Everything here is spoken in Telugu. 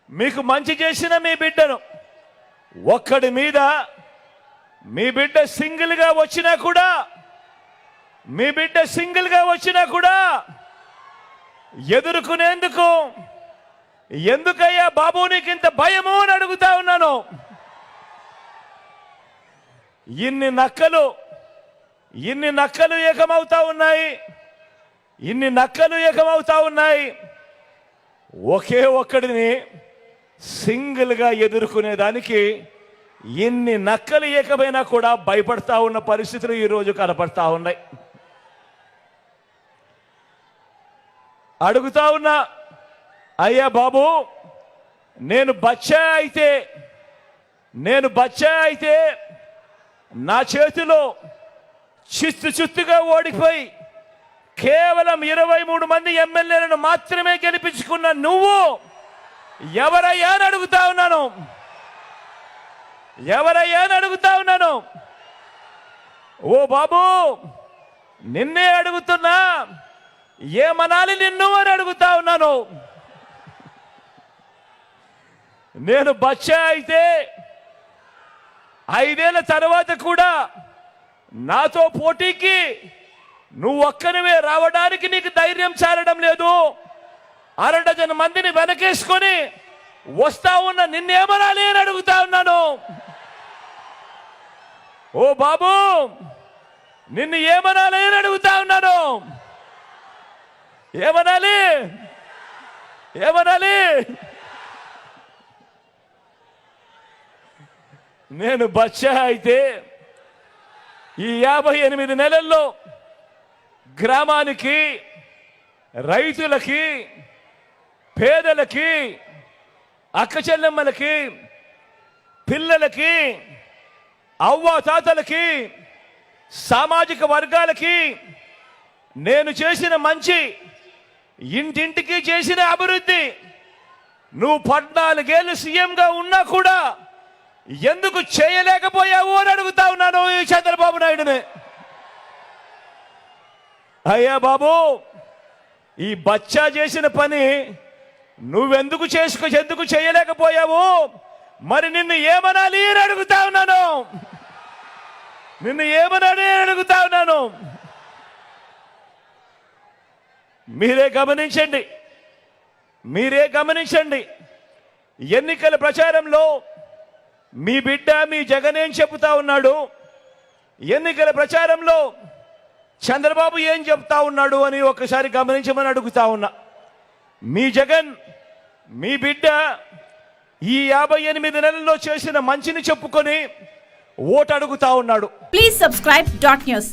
మీకు మంచి చేసిన మీ బిడ్డను ఒక్కడి మీద మీ బిడ్డ సింగిల్గా వచ్చినా కూడా ఎదుర్కొనేందుకు ఎందుకయ్యా బాబు నీకింత భయము అని అడుగుతా ఉన్నాను. ఇన్ని నక్కలు ఏకమవుతా ఉన్నాయి. ఒకే ఒక్కడిని సింగిల్గా ఎదుర్కొనేదానికి ఇన్ని నక్కలు ఏకమైనా కూడా భయపడతా ఉన్న పరిస్థితులు ఈరోజు కనపడతా ఉన్నాయి. అడుగుతా ఉన్నా, అయ్యా బాబు నేను బచ్చా అయితే నా చేతిలో చిత్తుగా ఓడిపోయి కేవలం 23 మంది ఎమ్మెల్యేలను మాత్రమే గెలిపించుకున్న నువ్వు ఎవరయ్యా అని అడుగుతా ఉన్నాను. ఓ బాబు నిన్నే అడుగుతున్నా, ఏమనాలి నిన్ను అని అడుగుతా ఉన్నాను. నేను బచ్చా అయితే 5 ఏళ్ల తర్వాత కూడా నాతో పోటీకి నువ్వు ఒక్కనివే రావడానికి నీకు ధైర్యం చాలడం లేదు. 6 డజన్ మందిని వెనకేసుకొని వస్తా ఉన్న నిన్నేమనాలి అని అడుగుతా ఉన్నాను. ఓ బాబు నిన్ను ఏమనాలి అని అడుగుతా ఉన్నాను. ఏమనాలి? నేను బచ్చా అయితే ఈ 58 నెలల్లో గ్రామానికి, రైతులకి, పేదలకి, అక్క చెల్లెమ్మలకి, పిల్లలకి, అవ్వాతాతలకి, సామాజిక వర్గాలకి నేను చేసిన మంచి, ఇంటింటికి చేసిన అభివృద్ధి నువ్వు 14 ఏళ్ళు సీఎంగా ఉన్నా కూడా ఎందుకు చేయలేకపోయావు అని అడుగుతా ఉన్నాను ఈ చంద్రబాబు నాయుడుని. అయ్యా బాబు ఈ బచ్చా చేసిన పని నువ్వెందుకు చేయలేకపోయావు? మరి నిన్ను ఏమనాలి అని అడుగుతా ఉన్నాను. మీరే గమనించండి. ఎన్నికల ప్రచారంలో మీ బిడ్డ మీ జగన్ ఏం చెబుతా ఉన్నాడు, ఎన్నికల ప్రచారంలో చంద్రబాబు ఏం చెప్తా ఉన్నాడు అని ఒకసారి గమనించమని అడుగుతా ఉన్నా. మీ జగన్ మీ బిడ్డ ఈ 58 నెలల్లో చేసిన మంచిని చెప్పుకొని ఓటు అడుగుతా ఉన్నాడు. Please subscribe .news.